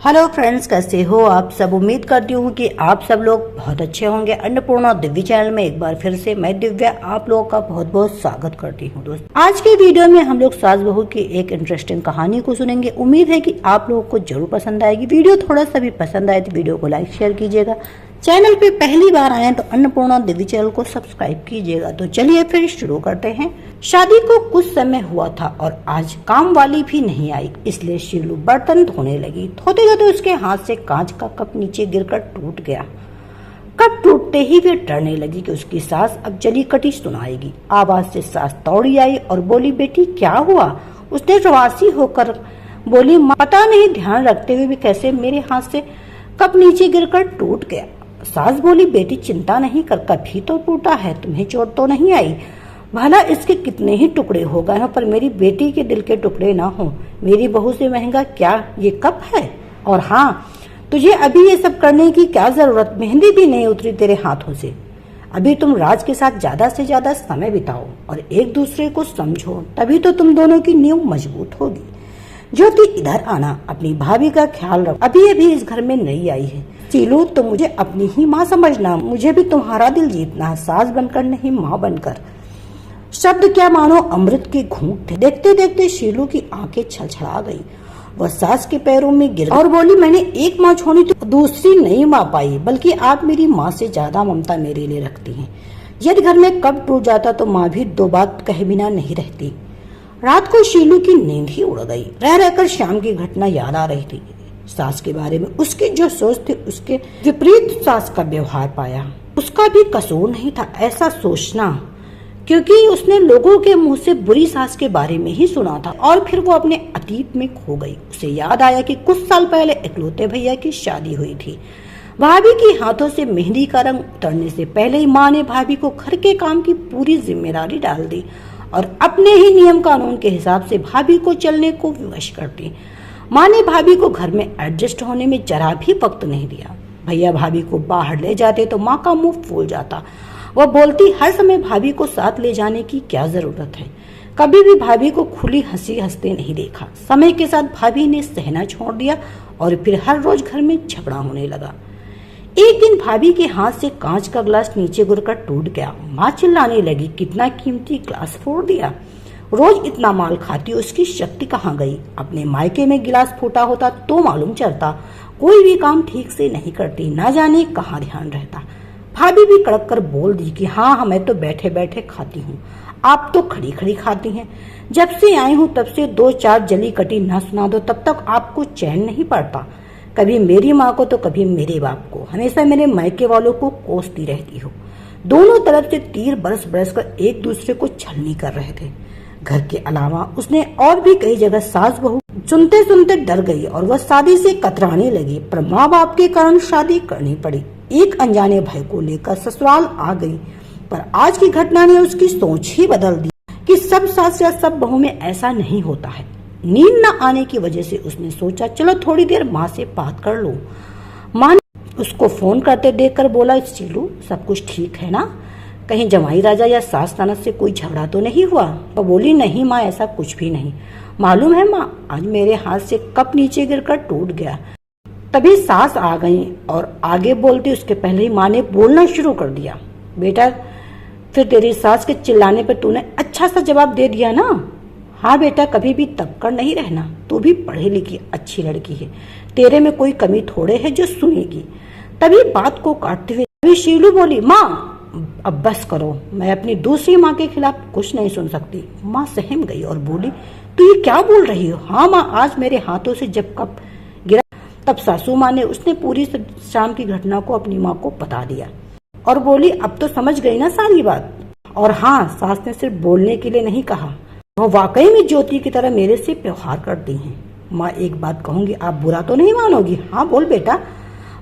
Hello friends, कैसे हो आप सब। उम्मीद करती हूँ कि आप सब लोग बहुत अच्छे होंगे। अन्नपूर्णा दिव्य चैनल में एक बार फिर से मैं दिव्या आप लोगों का बहुत बहुत स्वागत करती हूँ। दोस्त, आज के वीडियो में हम लोग सास बहू की एक इंटरेस्टिंग कहानी को सुनेंगे। उम्मीद है कि आप लोगों को जरूर पसंद आएगी। वीडियो थोड़ा सा भी पसंद आए तो वीडियो को लाइक शेयर कीजिएगा। चैनल पे पहली बार आए तो अन्नपूर्णा दिव्य चैनल को सब्सक्राइब कीजिएगा। तो चलिए फिर शुरू करते हैं। शादी को कुछ समय हुआ था और आज काम वाली भी नहीं आई, इसलिए शीलू बर्तन धोने लगी। धोते धोते उसके हाथ से कांच का कप नीचे गिरकर टूट गया। कप टूटते ही वे डरने लगी कि उसकी सास अब जली कटी सुनाएगी। आवाज से सास दौड़ी आई और बोली, बेटी क्या हुआ। उसने रवासी होकर बोली, पता नहीं ध्यान रखते हुए भी कैसे मेरे हाथ से कप नीचे गिरकर टूट गया। सास बोली, बेटी चिंता नहीं कर, कभी तो टूटा है, तुम्हें चोट तो नहीं आई। भला इसके कितने ही टुकड़े हो गए हो, पर मेरी बेटी के दिल के टुकड़े ना हो। मेरी बहू से महंगा क्या ये कप है। और हाँ, तुझे अभी ये सब करने की क्या जरूरत, मेहंदी भी नहीं उतरी तेरे हाथों से। अभी तुम राज के साथ ज्यादा से ज्यादा समय बिताओ और एक दूसरे को समझो, तभी तो तुम दोनों की नींव मजबूत होगी। ज्योति, इधर आना, अपनी भाभी का ख्याल रखो, अभी अभी इस घर में नई आई है। शीलू, तुम मुझे अपनी ही माँ समझना, मुझे भी तुम्हारा दिल जीतना है, सास बनकर नहीं माँ बनकर। शब्द क्या मानो अमृत के घूंट थे। देखते देखते शीलू की आंखें छलछला गई। वह सास के पैरों में गिर और बोली, मैंने एक माँ छोड़ी तो दूसरी नहीं माँ पाई, बल्कि आप मेरी माँ से ज्यादा ममता मेरे लिए रखती हैं। यदि घर में कब टूट जाता तो माँ भी दो बात कहे बिना नहीं रहती। रात को शीलू की नींद ही उड़ गई। रह रहकर शाम की घटना याद आ रही थी। सास के बारे में उसकी जो सोच थी, उसके विपरीत सास का व्यवहार पाया। उसका भी कसूर नहीं था ऐसा सोचना, क्योंकि उसने लोगों के मुंह से बुरी सास के बारे में ही सुना था और फिर वो अपने अतीत में खो गई। उसे याद आया कि कुछ साल पहले इकलौते भैया की शादी हुई थी। भाभी के हाथों से मेहंदी का रंग उतरने से पहले ही माँ ने भाभी को घर के काम की पूरी जिम्मेदारी डाल दी और अपने ही नियम कानून के हिसाब से भाभी को चलने को विवश कर दी। माँ ने भाभी को घर में एडजस्ट होने में जरा भी वक्त नहीं दिया। भैया भाभी को बाहर ले जाते तो माँ का मुंह फूल जाता। वह बोलती, हर समय भाभी को साथ ले जाने की क्या जरूरत है। कभी भी भाभी को खुली हंसी हंसते नहीं देखा। समय के साथ भाभी ने सहना छोड़ दिया और फिर हर रोज घर में झगड़ा होने लगा। एक दिन भाभी के हाथ से कांच का ग्लास नीचे गिरकर टूट गया। माँ चिल्लाने लगी, कितना कीमती ग्लास फोड़ दिया। रोज इतना माल खाती, उसकी शक्ति कहाँ गई। अपने मायके में गिलास फूटा होता तो मालूम चलता। कोई भी काम ठीक से नहीं करती, ना जाने कहाँ ध्यान रहता। भाभी भी कड़क कर बोल दी कि हाँ, मैं तो बैठे बैठे खाती हूँ, आप तो खड़ी खड़ी खाती हैं। जब से आई हूँ तब से दो चार जली कटी न सुना दो, तब तक आपको चैन नहीं पड़ता। कभी मेरी माँ को तो कभी मेरे बाप को, हमेशा मेरे मायके वालों को कोसती रहती हो। दोनों तरफ से तीर बरस बरस कर एक दूसरे को छलनी कर रहे थे। घर के अलावा उसने और भी कई जगह सास बहू सुनते सुनते डर गई और वह शादी से कतराने लगी, पर माँ बाप के कारण शादी करनी पड़ी। एक अनजाने भाई को लेकर ससुराल आ गई, पर आज की घटना ने उसकी सोच ही बदल दी कि सब सास या सब बहू में ऐसा नहीं होता है। नींद न आने की वजह से उसने सोचा, चलो थोड़ी देर माँ से बात कर लो। माँ ने उसको फोन करते देखकर बोला, शीलू सब कुछ ठीक है ना, कहीं जमाई राजा या सास ननद से कोई झगड़ा तो नहीं हुआ। वो बोली, नहीं माँ, ऐसा कुछ भी नहीं। मालूम है माँ, आज मेरे हाथ से कप नीचे गिरकर टूट गया। तभी सास आ गई और आगे बोलती उसके पहले ही माँ ने बोलना शुरू कर दिया, बेटा फिर तेरी सास के चिल्लाने पर तूने अच्छा सा जवाब दे दिया ना। हाँ बेटा, कभी भी तबकर नहीं रहना, तू भी पढ़ी लिखी अच्छी लड़की है, तेरे में कोई कमी थोड़े है जो सुनेगी। तभी बात को काटते हुए तभी शीलू बोली, माँ अब बस करो, मैं अपनी दूसरी माँ के खिलाफ कुछ नहीं सुन सकती। माँ सहम गई और बोली, तू ये क्या बोल रही हो। हाँ माँ, आज मेरे हाथों से जब कप गिरा तब सासू माँ ने उसने पूरी शाम की घटना को अपनी माँ को बता दिया और बोली, अब तो समझ गई ना सारी बात। और हाँ, सास ने सिर्फ बोलने के लिए नहीं कहा, वो वाकई में ज्योति की तरह मेरे से व्यवहार करती हैं। माँ एक बात कहूंगी, आप बुरा तो नहीं मानोगी। हाँ बोल बेटा।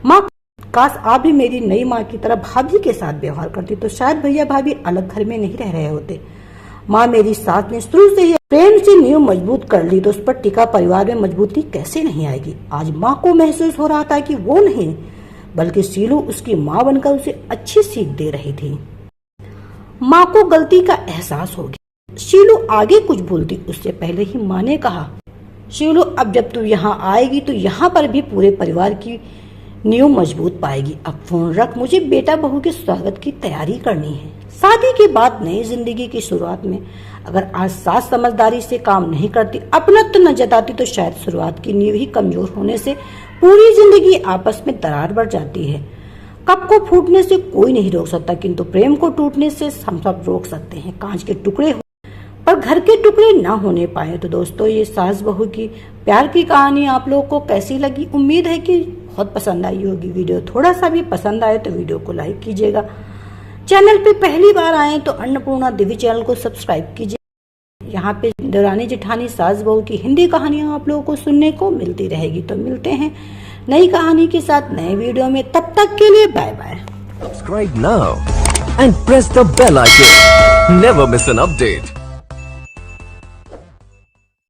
माँ, काश आप भी मेरी नई माँ की तरह भाभी के साथ व्यवहार करती तो शायद भैया भाभी अलग घर में नहीं रह रहे होते। माँ, मेरी सास ने शुरू से ही प्रेम से नींव मजबूत कर ली तो उस पर टिका परिवार में मजबूती कैसे नहीं आएगी। आज माँ को महसूस हो रहा था कि वो नहीं बल्कि शीलू उसकी माँ बनकर उसे अच्छी सीख दे रही थी। माँ को गलती का एहसास हो गया। शीलू आगे कुछ बोलती उससे पहले ही माँ ने कहा, शिवलू, अब जब तू यहाँ आएगी तो यहाँ पर भी पूरे परिवार की नींव मजबूत पाएगी। अब फोन रख, मुझे बेटा बहू के स्वागत की तैयारी करनी है। शादी के बाद नई जिंदगी की शुरुआत में अगर आज सास समझदारी से काम नहीं करती, अपनत्व न जताती, तो शायद शुरुआत की नींव ही कमजोर होने से पूरी जिंदगी आपस में दरार बढ़ जाती है। कप को फूटने से कोई नहीं रोक सकता, किंतु प्रेम को टूटने से हम सब रोक सकते हैं। कांच के टुकड़े पर घर के टुकड़े ना होने पाए। तो दोस्तों, ये सास बहू की प्यार की कहानी आप लोगों को कैसी लगी? उम्मीद है कि बहुत पसंद आई होगी। वीडियो थोड़ा सा भी पसंद आए तो वीडियो को लाइक कीजिएगा। चैनल पे पहली बार आए तो अन्नपूर्णा दिव्य चैनल को सब्सक्राइब कीजिए। यहाँ पे देवरानी जेठानी सास बहू की हिंदी कहानियां आप लोगों को सुनने को मिलती रहेगी। तो मिलते हैं नई कहानी के साथ नए वीडियो में, तब तक के लिए bye bye. Subscribe now and press the bell icon. Never miss an update.